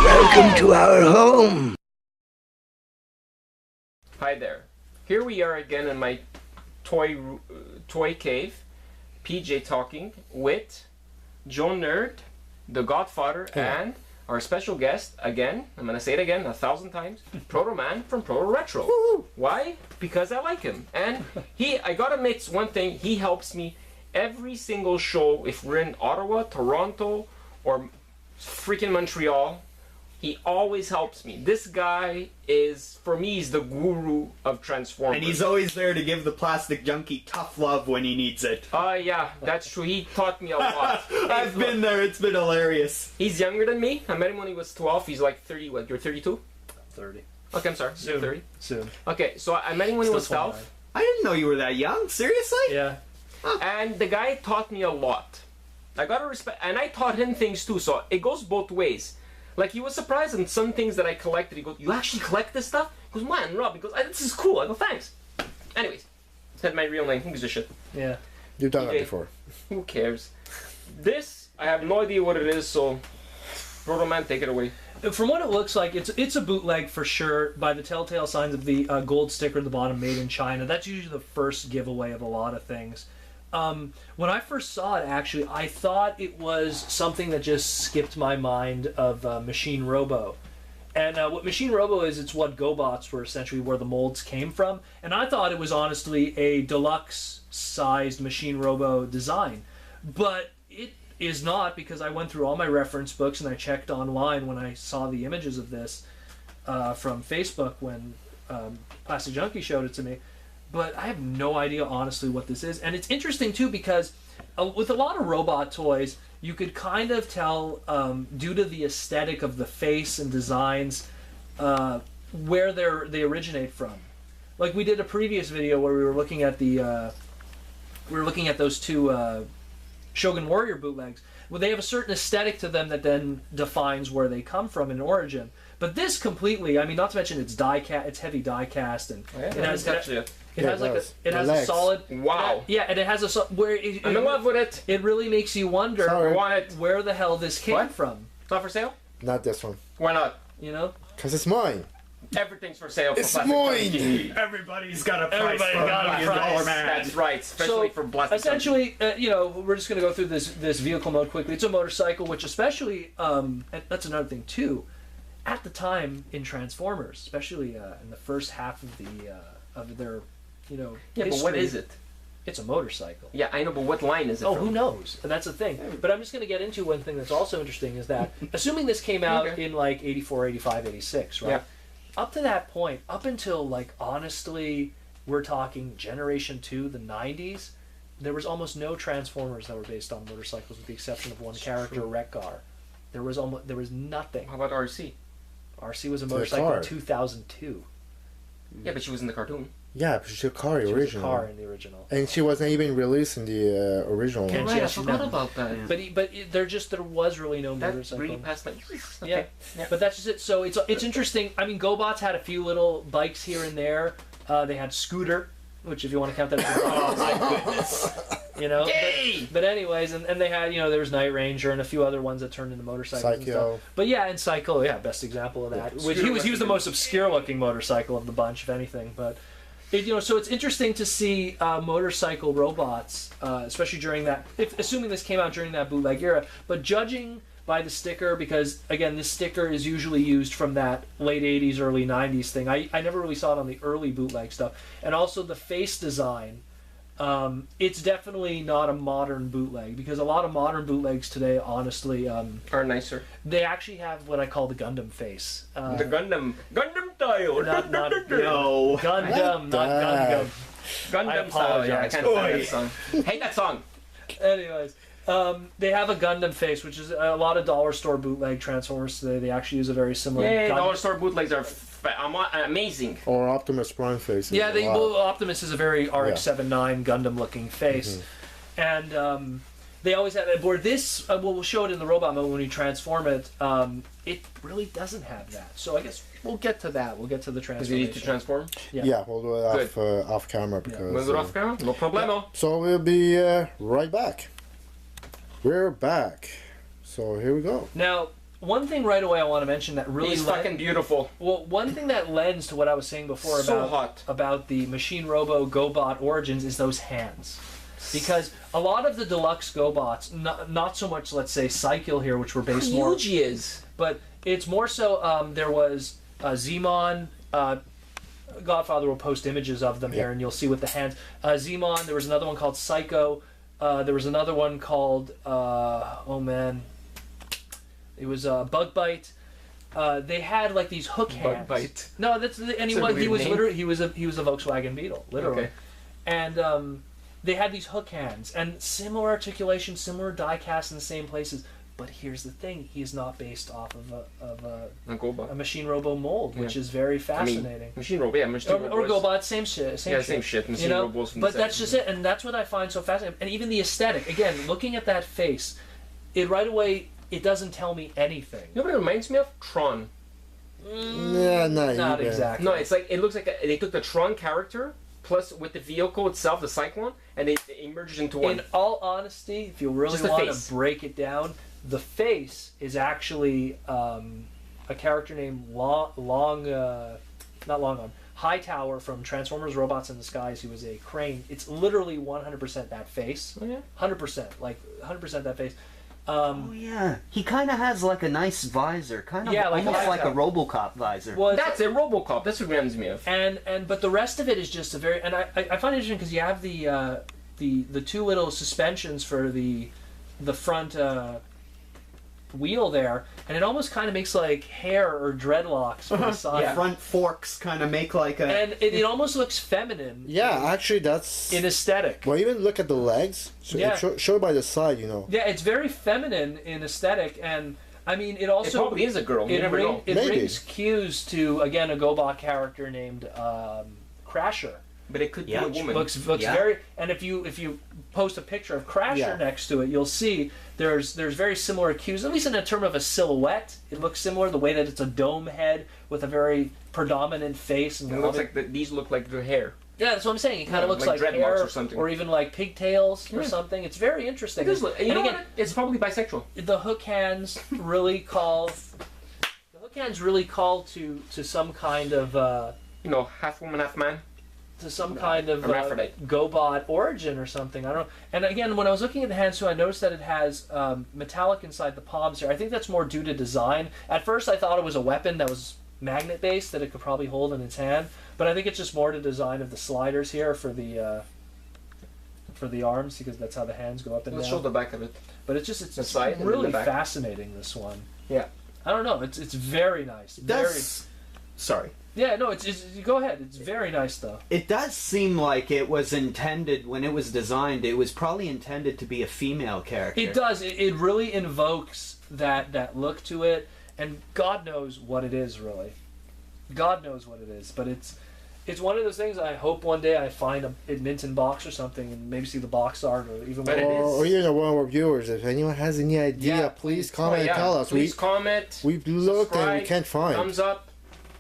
Welcome to our home. Hi there. Here we are again in my toy cave, PJ talking with JoeNerd, the Godfather, and our special guest again. I'm gonna say it again 1,000 times. Protoman from Proto Retro. Why? Because I like him, and I gotta admit one thing. He helps me every single show. If we're in Ottawa, Toronto, or freaking Montreal. He always helps me. This guy is, for me, he's the guru of Transformers. And he's always there to give the Plasticjunky tough love when he needs it. Yeah, that's true. He taught me a lot. I've been there. It's been hilarious. He's younger than me. I met him when he was 12. He's like 30. What, you're 32? 30. Okay, I'm sorry. Soon. You're 30? Soon. Okay, so I met him when he was 12. I didn't know you were that young. Seriously? Yeah. And the guy taught me a lot. I gotta respect, and I taught him things too, so it goes both ways. Like, he was surprised in some things that I collected. He goes, "You actually collect this stuff?" He goes, "Man, Rob," he goes, "This is cool." I go, "Thanks." Anyways, said my real name. Who gives a shit? Yeah. You've done that before. Who cares? This, I have no idea what it is, so Protoman, take it away. From what it looks like, it's a bootleg for sure, by the telltale signs of the gold sticker at the bottom, made in China. That's usually the first giveaway of a lot of things. When I first saw it, actually, I thought it was something that just skipped my mind of Machine Robo. And what Machine Robo is, it's what GoBots were essentially where the molds came from. And I thought it was honestly a deluxe-sized Machine Robo design. But it is not, because I went through all my reference books and I checked online when I saw the images of this from Facebook when Plasticjunky showed it to me. But I have no idea, honestly, what this is. And it's interesting, too, because with a lot of robot toys, you could kind of tell, due to the aesthetic of the face and designs, where they originate from. Like, we did a previous video where we were looking at those two Shogun Warrior bootlegs. Well, they have a certain aesthetic to them that then defines where they come from in origin. But this completely, I mean, not to mention it's it's heavy die cast, and it has a solid. Wow. And it has a where I'm in love with it. It really makes you wonder where the hell this came from. It's not for sale? Not this one. Why not? You know? Because it's mine. Everything's for sale. It's mine. Everybody's got a price. Everybody got a price. That's right, especially for Plastic. Essentially, we're just going to go through this vehicle mode quickly. It's a motorcycle, which especially, and that's another thing too. At the time in Transformers, especially in the first half of their, Yeah, history, but what is it? It's a motorcycle. Yeah, I know, but what line is it from? Who knows? That's the thing. But I'm just going to get into one thing that's also interesting is that, assuming this came out in like 84, 85, 86, right? Yeah. Up to that point, up until like, honestly, we're talking Generation 2, the 90s, there was almost no Transformers that were based on motorcycles with the exception of one character, Wreck-Gar. There was nothing. How about RC? RC was a motorcycle in 2002. Yeah, but she was in the cartoon. Yeah, but she's a car original. She was a car in the original. And she wasn't even released in the original one. Right, I forgot about that. Yeah. There was really no motorcycle. That really passed my... Okay. Yeah, but that's just it. So it's interesting. I mean, GoBots had a few little bikes here and there. They had Scooter, which if you want to count that as oh my goodness. But anyways, and they had, there was Night Ranger and a few other ones that turned into motorcycles and stuff. But yeah, and Psycho, best example of that. Yeah. Which he was the most obscure looking motorcycle of the bunch, if anything. But so it's interesting to see motorcycle robots, especially during that, assuming this came out during that bootleg era, but judging by the sticker, because again, this sticker is usually used from that late 80s, early 90s thing. I never really saw it on the early bootleg stuff. And also the face design, it's definitely not a modern bootleg, because a lot of modern bootlegs today, honestly, are nicer. They actually have what I call the Gundam face. The Gundam style. Not No. Gundam, not Gundam. Gundam style. Yeah, I can't stand that song. Hate that song. Anyways, they have a Gundam face, which is a lot of dollar store bootleg Transformers today. They actually use a very similar. Yeah, dollar store bootlegs are amazing. Or Optimus Prime face. Yeah, Optimus is a very RX-79 Gundam looking face, and they always have. Where this, we'll show it in the robot mode when we transform it. It really doesn't have that. So I guess we'll get to that. We'll get to the transformation. Because you need to transform. Yeah, we'll do it off camera because. We'll do it off camera. No problemo. So we'll be right back. We're back. So here we go. Now, one thing right away I want to mention that really He's fucking beautiful. Well, one thing that lends to what I was saying before So hot. about the Machine Robo GoBot origins is those hands. Because a lot of the deluxe GoBots, not so much, let's say, Cycle here, which were based more... Huge he is. But it's more so, there was Zemon, Godfather will post images of them here, and you'll see with the hands. Zemon, there was another one called Psycho, there was another one called, oh man, it was Bug Bite. They had like these hook hands. Bug Bite. No, that's and he was name. literally he was a Volkswagen Beetle, literally. Okay. And they had these hook hands and similar articulation, similar die cast in the same places. But here's the thing: he is not based off of A GoBot. a Machine Robo mold, which is very fascinating. Machine Robo, yeah, Machine Robo. Or GoBot, same shit. Same shit. Machine Robo's from but the that's second. just it, and that's what I find so fascinating. And even the aesthetic. Again, looking at that face, it right away it doesn't tell me anything. You know what it reminds me of? Tron. Yeah, Not exactly. No, it's like it looks like they took the Tron character plus with the vehicle itself, the Cyclone, and they merged into one. In all honesty, if you really Just the want face. to break it down, the face is actually a character named Hightower from Transformers: Robots in the Skies, who was a crane. It's literally 100% that face. Oh, yeah? 100%, like 100% that face. Oh yeah, he kind of has like a nice visor, kind of almost like a RoboCop visor. Well, That's a RoboCop. That's what it reminds me of. but the rest of it is just a very I find it interesting because you have the two little suspensions for the front wheel there, and it almost kind of makes like hair or dreadlocks for the side. The front forks kind of make like a... And it almost looks feminine. Yeah, actually that's... In aesthetic. Well, even look at the legs. So Yeah. show by the side, you know. Yeah, it's very feminine in aesthetic, and I mean it also... It probably is a girl. You never know. It Maybe. brings cues to, again, a GoBot character named Crasher. But it could Yeah. be a woman. Looks Yeah. very, and if you post a picture of Crasher Yeah. next to it, you'll see there's very similar cues, at least in terms of a silhouette. It looks similar, the way that it's a dome head with a very predominant face. And It looks like these look like their hair. yeah, that's what I'm saying. It kind of looks like like dreadlocks hair or something. or even like pigtails or Yeah. something. It's very interesting. It does look, you and know again, what? It's probably bisexual. the hook hands really call. The hook hands really call to some kind of. You know, half woman, half man. To some kind of hermaphrodite. GoBot origin or something. I don't know. And again, when I was looking at the hands too, I noticed that it has metallic inside the palms here. I think that's more due to design. At first, I thought it was a weapon that was magnet based that it could probably hold in its hand, but I think it's just more to design of the sliders here for the arms, because that's how the hands go up and Let's down. show the back of it. But it's just The side and then really the back. fascinating, this one. Yeah. I don't know. It's very nice. Sorry. Yeah, no, it's go ahead. It's very nice though. It does seem like it was intended, when it was designed, it was probably intended to be a female character. It does. It really invokes that look to it, and God knows what it is, really. God knows what it is, but it's one of those things. I hope one day I find it mint in box or something, and maybe see the box art or even. But it is. Or you know, one of our viewers, if anyone has any idea, Yeah, please comment and yeah. tell us. Please comment. We've looked and we subscribe, can't find. Thumbs up.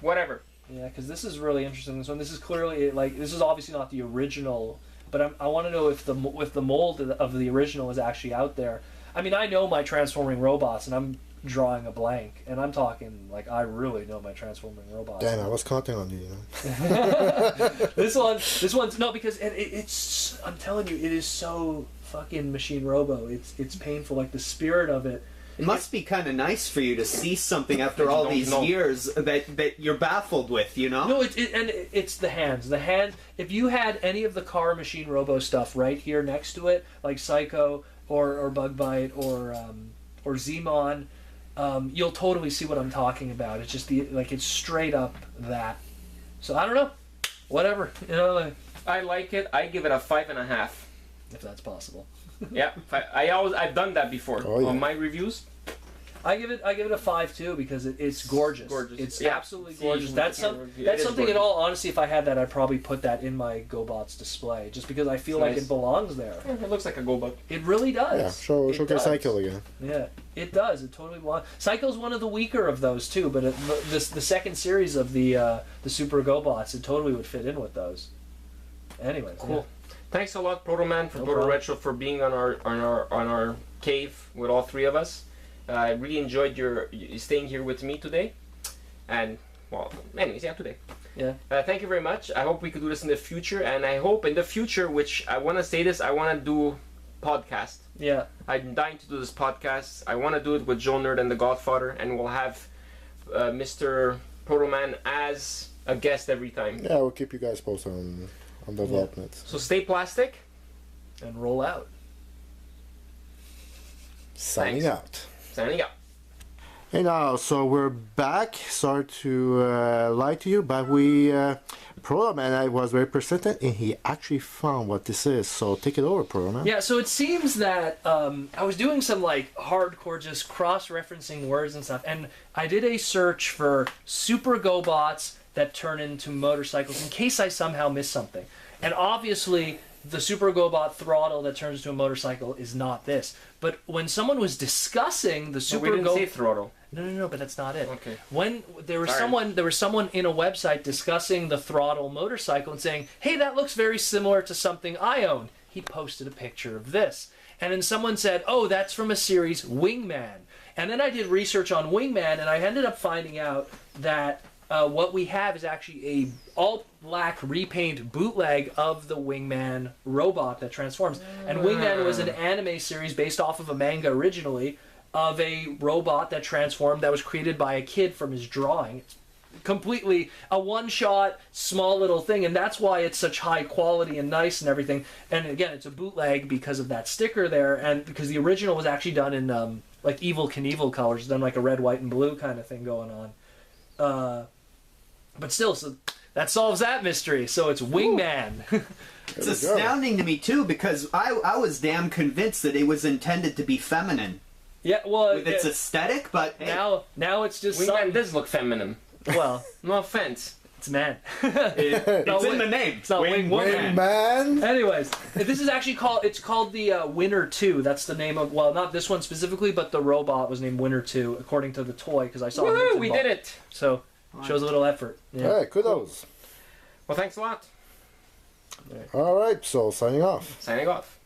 Whatever. Yeah, because this is really interesting. This one. This is clearly this is obviously not the original, but I want to know if the mold of the original is actually out there. I mean, I know my transforming robots, and I'm drawing a blank, and I'm talking like I really know my transforming robots. Damn, I was counting on you, you know. This one's no, because it's. I'm telling you, it is so fucking Machine Robo. It's painful, like the spirit of it. It must be kind of nice for you to see something after all these years that you're baffled with, you know? No, it's the hands. The hands. If you had any of the car Machine Robo stuff right here next to it, like Psycho or Bug Bite or Zemon, you'll totally see what I'm talking about. It's just it's straight up that. So I don't know, whatever, you know. I like it. I give it a 5.5. If that's possible. Yeah, I've done that before Oh, yeah. on my reviews. I give it a 5 too, because it's gorgeous. Gorgeous. It's Yeah. absolutely See, gorgeous. we That's can't some. review. It That's is something. In gorgeous. all honesty, if I had that, I'd probably put that in my GoBots display, just because I feel It's like nice. it belongs there. Yeah, it looks like a GoBot. It really does. Yeah, It showcase does. Cycle again. Yeah, it does. It totally belongs. Cycle's one of the weaker of those too, but the second series of the Super GoBots, it totally would fit in with those. Anyway, Cool. Thanks a lot, Protoman, for No Proto problem. Retro, for being on our cave with all three of us. I really enjoyed your staying here with me today. And, well, anyways, yeah, today. Yeah. Thank you very much. I hope we could do this in the future. And I hope in the future, which I want to say this, I want to do podcast. Yeah. I'm dying to do this podcast. I want to do it with JoeNerd and the Godfather. And we'll have Mr. Protoman as a guest every time. Yeah, we'll keep you guys posted on developments. So stay plastic. And roll out. Signing out. Signing out. Hey now, so we're back. Sorry to lie to you, but Protoman was very persistent and he actually found what this is. So take it over, Protoman. Yeah, so it seems that I was doing some like hardcore just cross-referencing words and stuff, and I did a search for super GoBots that turn into motorcycles in case I somehow missed something. And obviously, the Super GoBot throttle that turns into a motorcycle is not this. But when someone was discussing the Super we didn't say throttle. No, but that's not it. Okay. When there was someone in a website discussing the throttle motorcycle and saying, "Hey, that looks very similar to something I own." He posted a picture of this. And then someone said, "Oh, that's from a series Wingman." And then I did research on Wingman and I ended up finding out that what we have is actually a all-black repaint bootleg of the Wingman robot that transforms. And Wingman was an anime series based off of a manga originally of a robot that transformed that was created by a kid from his drawing. It's completely a one-shot, small little thing, and that's why it's such high quality and nice and everything. And again, it's a bootleg because of that sticker there, and because the original was actually done in like Evel Knievel colors, done like a red, white, and blue kind of thing going on. But still, so that solves that mystery. So it's Wingman. It's astounding to me too because I was damn convinced that it was intended to be feminine. Yeah, well, with its aesthetic, but hey. now it's just Wingman does look feminine. Well, no offense. It's man. It's in the name. It's not Wingman. Wingman. Anyways, this is actually called the Winner II. That's the name of, well, not this one specifically, but the robot was named Winner II according to the toy because I saw it. Woo, we did it. So shows a little effort. Yeah. Hey, kudos. Well, thanks a lot. All right, so signing off. Signing off.